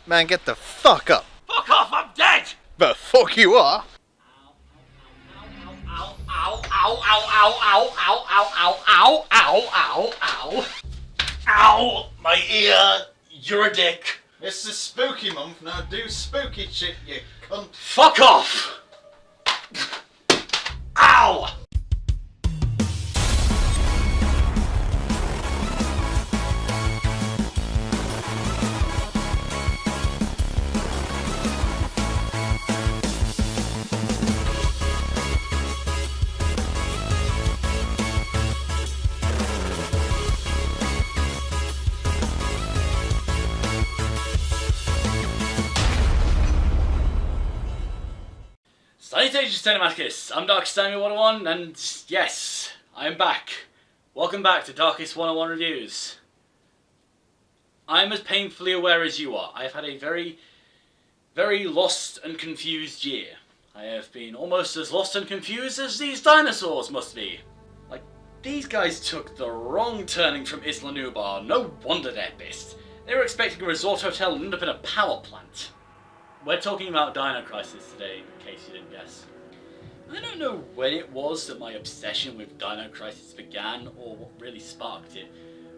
Man, get the fuck up. Fuck off, I'm dead! The fuck you are? Ow, ow, ow, ow, ow, ow, ow, ow, ow, ow, ow, ow. Ow, my ear, you're a dick. It's the spooky month, now do spooky shit, you cunt. Fuck off! Ow! Salutations Sadomasochists, I'm Darkest101 and yes, I am back. Welcome back to Darkest101 Reviews. I'm as painfully aware as you are. I've had a very lost and confused year. I have been almost as lost and confused as these dinosaurs must be. Like, these guys took the wrong turning from Isla Nublar. No wonder they're pissed. They were expecting a resort hotel and ended up in a power plant. We're talking about Dino Crisis today, in case you didn't guess. I don't know when it was that my obsession with Dino Crisis began, or what really sparked it.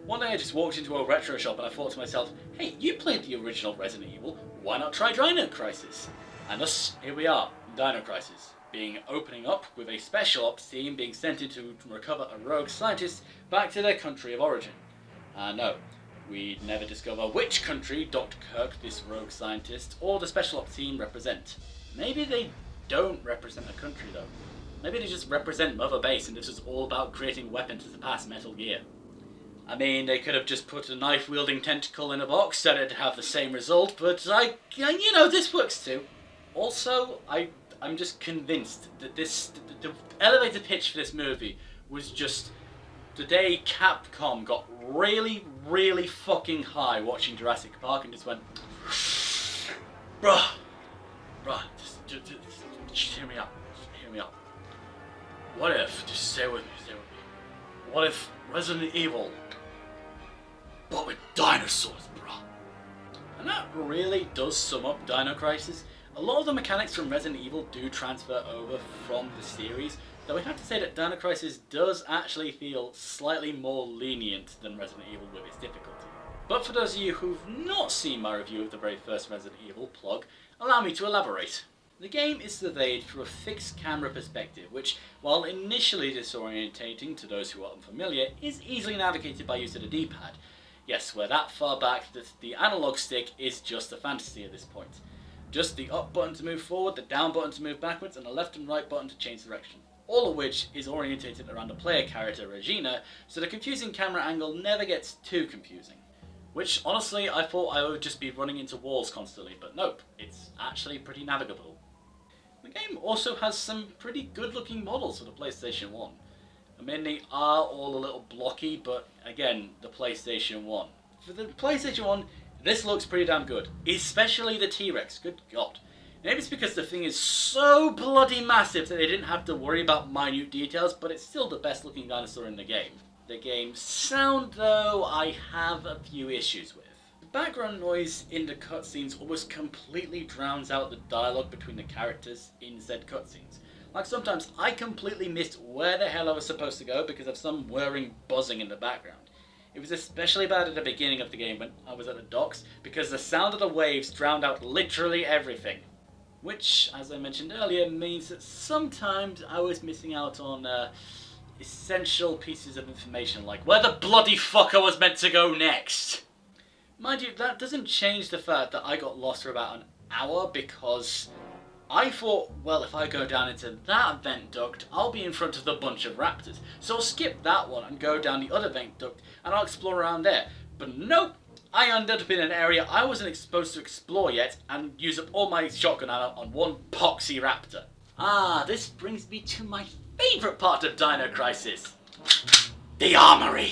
One day I just walked into a retro shop and I thought to myself, hey, you played the original Resident Evil, why not try Dino Crisis? And thus, here we are, Dino Crisis, being opening up with a special ops team being sent in to recover a rogue scientist back to their country of origin. No. We'd never discover which country Dr. Kirk, this rogue scientist, or the special ops team represent. Maybe they don't represent a country though. Maybe they just represent Mother Base and this is all about creating weapons to surpass Metal Gear. I mean, they could have just put a knife-wielding tentacle in a box and it'd have the same result, but you know, this works too. Also, I'm just convinced that the elevator pitch for this movie was just the day Capcom got really fucking high watching Jurassic Park and just went, bruh, just hear me out, What if, just stay with me, what if Resident Evil, but with dinosaurs, bruh? And that really does sum up Dino Crisis. A lot of the mechanics from Resident Evil do transfer over from the series, though we have to say that Dino Crisis does actually feel slightly more lenient than Resident Evil with its difficulty. But for those of you who've not seen my review of the very first Resident Evil plug, allow me to elaborate. The game is surveyed through a fixed camera perspective, which, while initially disorientating to those who are unfamiliar, is easily navigated by use of the D-pad. Yes, we're that far back that the analog stick is just a fantasy at this point. Just the up button to move forward, the down button to move backwards, and the left and right button to change direction. All of which is orientated around the player character Regina, so the confusing camera angle never gets too confusing. Which, honestly, I thought I would just be running into walls constantly, but nope, it's actually pretty navigable. The game also has some pretty good looking models for the PlayStation 1. I mean, they are all a little blocky, but again, the PlayStation 1. For the PlayStation 1, this looks pretty damn good, especially the T-Rex, good god. Maybe it's because the thing is so bloody massive that they didn't have to worry about minute details, but it's still the best looking dinosaur in the game. The game's sound, though, I have a few issues with. The background noise in the cutscenes almost completely drowns out the dialogue between the characters in said cutscenes. Like sometimes I completely missed where the hell I was supposed to go because of some whirring buzzing in the background. It was especially bad at the beginning of the game when I was at the docks because the sound of the waves drowned out literally everything. Which, as I mentioned earlier, means that sometimes I was missing out on essential pieces of information, like where the bloody fuck I was meant to go next. Mind you, that doesn't change the fact that I got lost for about an hour because I thought, well, if I go down into that vent duct, I'll be in front of the bunch of raptors. So I'll skip that one and go down the other vent duct and I'll explore around there. But nope! I ended up in an area I wasn't supposed to explore yet and use up all my shotgun ammo on one poxy raptor. Ah, this brings me to my favourite part of Dino Crisis. The armory!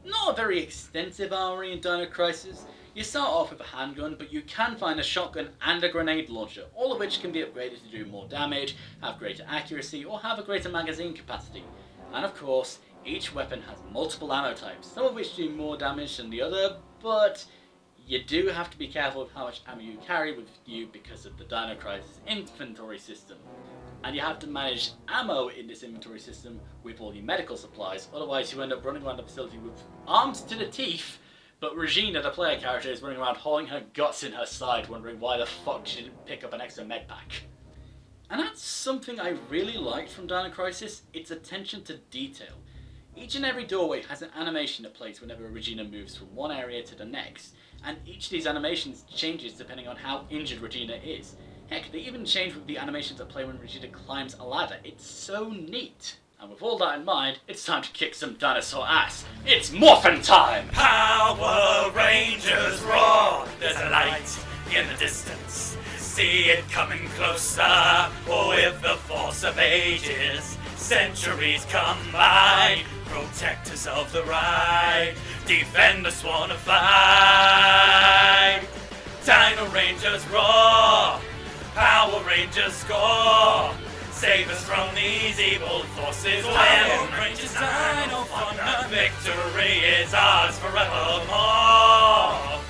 Not a very extensive armory in Dino Crisis. You start off with a handgun, but you can find a shotgun and a grenade launcher, all of which can be upgraded to do more damage, have greater accuracy, or have a greater magazine capacity. And of course, each weapon has multiple ammo types, some of which do more damage than the other, but You do have to be careful with how much ammo you carry with you because of the Dino Crisis inventory system. And you have to manage ammo in this inventory system with all your medical supplies, otherwise you end up running around the facility with arms to the teeth, but Regina, the player character, is running around hauling her guts in her side, wondering why the fuck she didn't pick up an extra med pack. And that's something I really liked from Dino Crisis, its attention to detail. Each and every doorway has an animation that plays whenever Regina moves from one area to the next, and each of these animations changes depending on how injured Regina is. Heck, they even change with the animations that play when Regina climbs a ladder. It's so neat. And with all that in mind, it's time to kick some dinosaur ass. It's morphin' time! Power Rangers roar! There's a light in the distance. See it coming closer. Oh, with the force of ages, centuries combine. Protectors of the ride, defenders wanna fight. Dino Rangers roar! Power Rangers score! Save us from these evil forces. Power Rangers Dino Thun-I. Victory is ours forevermore.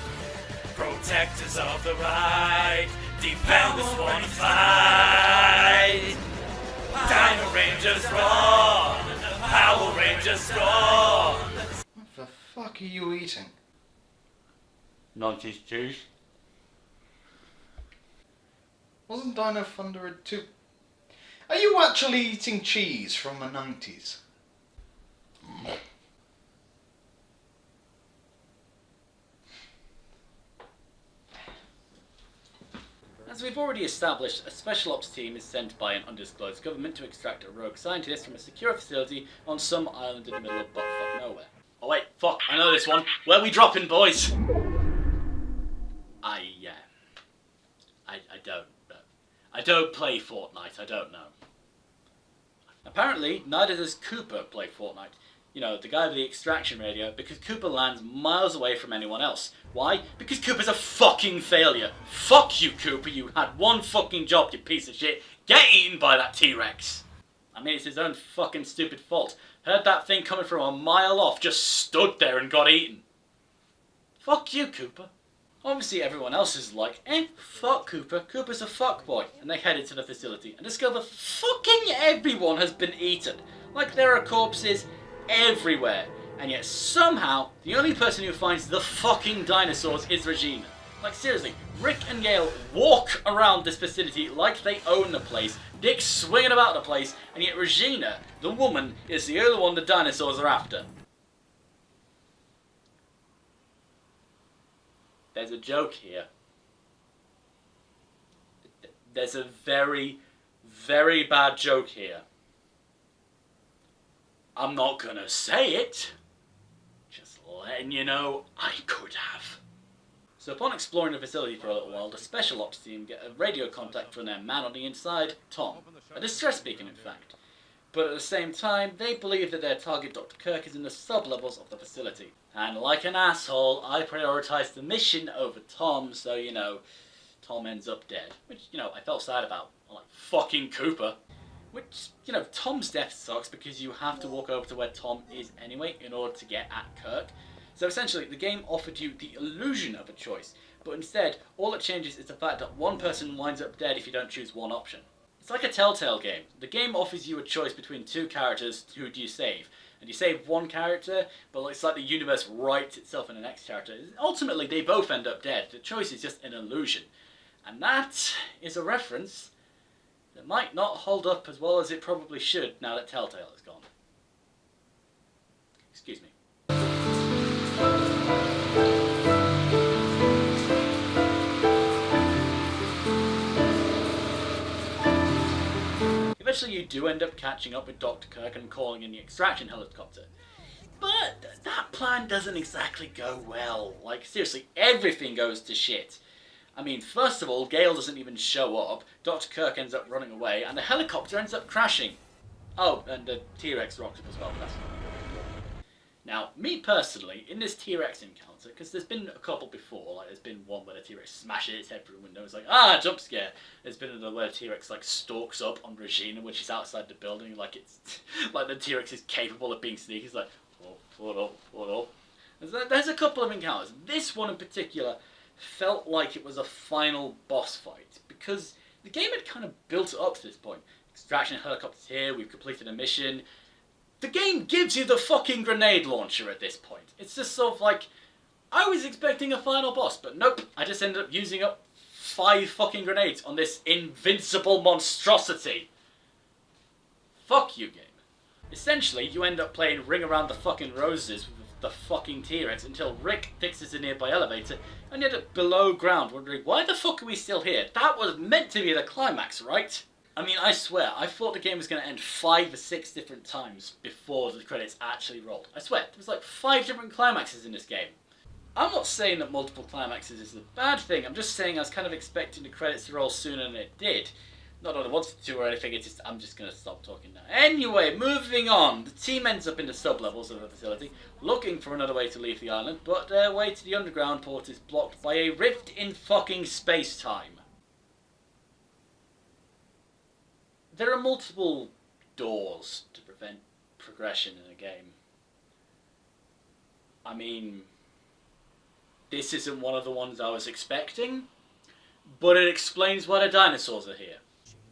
Protectors of the ride, defenders wanna fight. Dino Rangers roar! Power Rangers score! What the fuck are you eating? Nonsense cheese. Wasn't Dino Thunder a two? Are you actually eating cheese from the 90s? As we've already established, a special ops team is sent by an undisclosed government to extract a rogue scientist from a secure facility on some island in the middle of buttfuck nowhere. Oh wait, fuck, I know this one. Where we dropping, boys? I don't know. I don't play Fortnite, I don't know. Apparently, neither does Cooper play Fortnite. You know, the guy with the extraction radio, because Cooper lands miles away from anyone else. Why? Because Cooper's a fucking failure. Fuck you, Cooper, you had one fucking job, you piece of shit. Get eaten by that T-Rex. I mean, it's his own fucking stupid fault. Heard that thing coming from a mile off, just stood there and got eaten. Fuck you, Cooper. Obviously everyone else is like, fuck Cooper, Cooper's a fuckboy. And they headed to the facility and discover fucking everyone has been eaten. Like there are corpses everywhere. And yet somehow, the only person who finds the fucking dinosaurs is Regina. Like seriously, Rick and Gail walk around this facility like they own the place, dick swinging about the place, and yet Regina, the woman, is the only one the dinosaurs are after. There's a joke here. There's a very, very bad joke here. I'm not gonna say it. Just letting you know I could have. So upon exploring the facility for a little while, the special ops team get a radio contact from their man on the inside, Tom. A distress beacon, in fact. But at the same time, they believe that their target, Dr. Kirk, is in the sub-levels of the facility. And like an asshole, I prioritized the mission over Tom, so, you know, Tom ends up dead. Which, you know, I felt sad about. I'm like, fucking Cooper. Which, you know, Tom's death sucks because you have to walk over to where Tom is anyway in order to get at Kirk. So essentially, the game offered you the illusion of a choice, but instead, all it changes is the fact that one person winds up dead if you don't choose one option. It's like a Telltale game. The game offers you a choice between two characters. Who do you save? And you save one character, but it's like the universe writes itself in the next character. Ultimately, they both end up dead. The choice is just an illusion. And that is a reference that might not hold up as well as it probably should now that Telltale is gone. Excuse me. Eventually you do end up catching up with Dr. Kirk and calling in the extraction helicopter. But that plan doesn't exactly go well. Like, seriously, everything goes to shit. I mean, first of all, Gale doesn't even show up, Dr. Kirk ends up running away, and the helicopter ends up crashing. Oh, and the T-Rex rocks up as well, that's Now, me personally, in this T-Rex encounter, because there's been a couple before, like there's been one where the T-Rex smashes its head through a window, it's like, ah, jump scare. There's been another where the T-Rex like stalks up on Regina when she's outside the building, like it's, like the T-Rex is capable of being sneaky, it's like, oh, hold on. There's a couple of encounters. This one in particular felt like it was a final boss fight, because the game had kind of built it up to this point. Extraction helicopters here, we've completed a mission. The game gives you the fucking grenade launcher at this point. It's just sort of like, I was expecting a final boss, but nope, I just ended up using up 5 fucking grenades on this invincible monstrosity. Fuck you, game. Essentially, you end up playing Ring Around the fucking Roses with the fucking T-Rex until Rick fixes a nearby elevator and you end up below ground wondering, why the fuck are we still here? That was meant to be the climax, right? I mean, I swear, I thought the game was going to end 5 or 6 different times before the credits actually rolled. I swear, there was like 5 different climaxes in this game. I'm not saying that multiple climaxes is a bad thing, I'm just saying I was kind of expecting the credits to roll sooner than it did. Not that I wanted to or anything, it's just, I'm just going to stop talking now. Anyway, moving on. The team ends up in the sub-levels of the facility, looking for another way to leave the island, but their way to the underground port is blocked by a rift in fucking space-time. There are multiple doors to prevent progression in a game. I mean, this isn't one of the ones I was expecting, but it explains why the dinosaurs are here.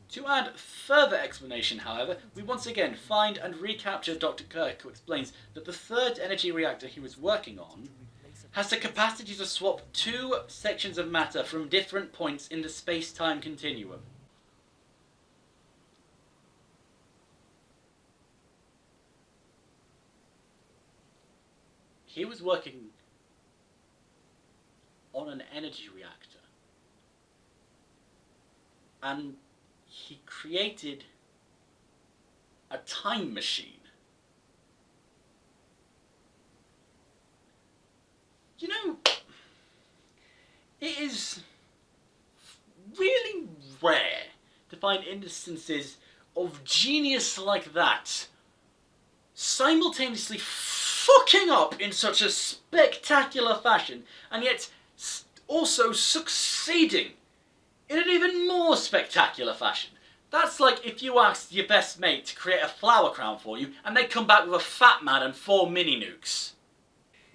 To add further explanation, however, we once again find and recapture Dr. Kirk, who explains that the third energy reactor he was working on has the capacity to swap 2 sections of matter from different points in the space-time continuum. He was working on an energy reactor, and he created a time machine. You know, it is really rare to find instances of genius like that simultaneously fucking up in such a spectacular fashion, and yet also succeeding in an even more spectacular fashion. That's like if you asked your best mate to create a flower crown for you, and they come back with a fat man and 4 mini nukes.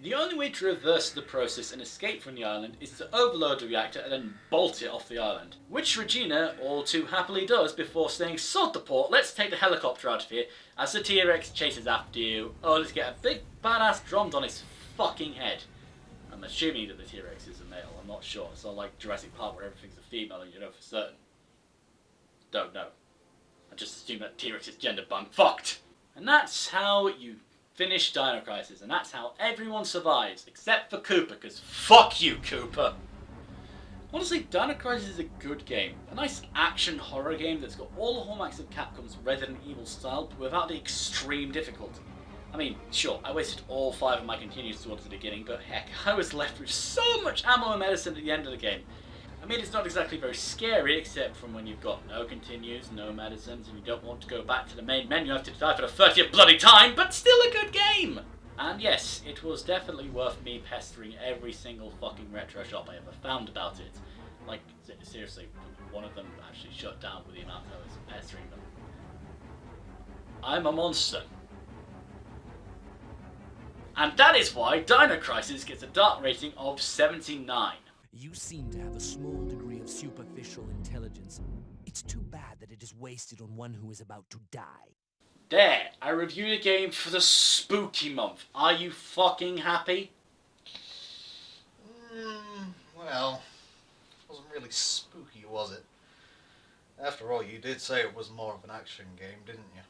The only way to reverse the process and escape from the island is to overload the reactor and then bolt it off the island. Which Regina all too happily does before saying, sod the port, let's take the helicopter out of here, as the T-Rex chases after you, only to get a big badass drummed on his fucking head. I'm assuming that the T-Rex is a male, I'm not sure. It's not like Jurassic Park where everything's a female and you know for certain. Don't know. I just assume that T-Rex is gender fucked. And that's how you finish Dino Crisis, and that's how everyone survives, except for Cooper, because fuck you, Cooper! Honestly, Dino Crisis is a good game. A nice action horror game that's got all the hallmarks of Capcom's Resident Evil style, but without the extreme difficulty. I mean, sure, I wasted all 5 of my continues towards the beginning, but heck, I was left with so much ammo and medicine at the end of the game. I mean, it's not exactly very scary, except from when you've got no continues, no medicines, and you don't want to go back to the main menu after you die for the 30th bloody time, but still a good game! And yes, it was definitely worth me pestering every single fucking retro shop I ever found about it. Like, seriously, one of them actually shut down with the amount I was pestering them. I'm a monster. And that is why Dino Crisis gets a dark rating of 79. You seem to have a small degree of superficial intelligence. It's too bad that it is wasted on one who is about to die. There, I reviewed a game for the spooky month. Are you fucking happy? Well, it wasn't really spooky, was it? After all, you did say it was more of an action game, didn't you?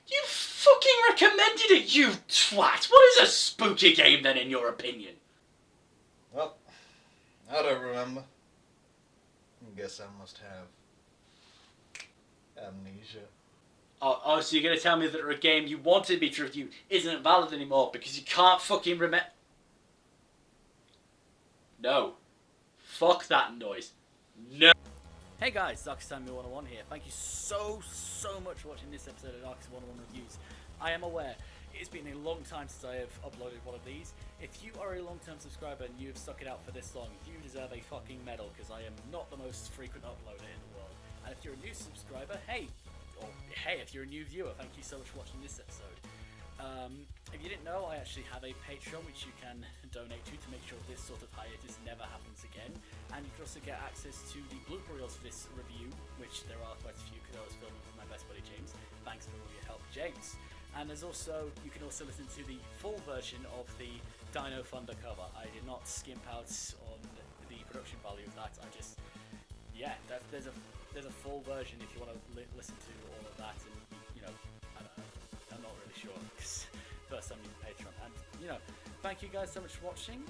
You fucking recommended it, you twat! What is a spooky game then, in your opinion? Well, I don't remember. I guess I must have amnesia. Oh, so you're going to tell me that a game you wanted me to review isn't valid anymore because you can't fucking remember... No. Fuck that noise. No. Hey guys, Darkest101 here. Thank you so much for watching this episode of Darkest101 Reviews. I am aware it's been a long time since I have uploaded one of these. If you are a long-term subscriber and you've stuck it out for this long, you deserve a fucking medal because I am not the most frequent uploader in the world. And if you're a new subscriber, hey, if you're a new viewer, thank you so much for watching this episode. If you didn't know, I actually have a Patreon which you can donate to make sure this sort of hiatus never happens again. And you can also get access to the blooper reels for this review, which there are quite a few because I was filming with my best buddy James. Thanks for all your help, James. And there's also, you can also listen to the full version of the Dino Thunder cover. I did not skimp out on the production value of that. I just, yeah, there's a full version if you want to listen to all of that. And you know, I don't know, I'm not really sure because first time using Patreon. And you know, thank you guys so much for watching.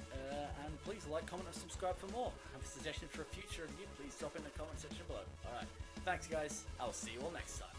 And please like, comment, and subscribe for more. Have a suggestion for a future review? Please drop in the comment section below. All right, thanks guys. I'll see you all next time.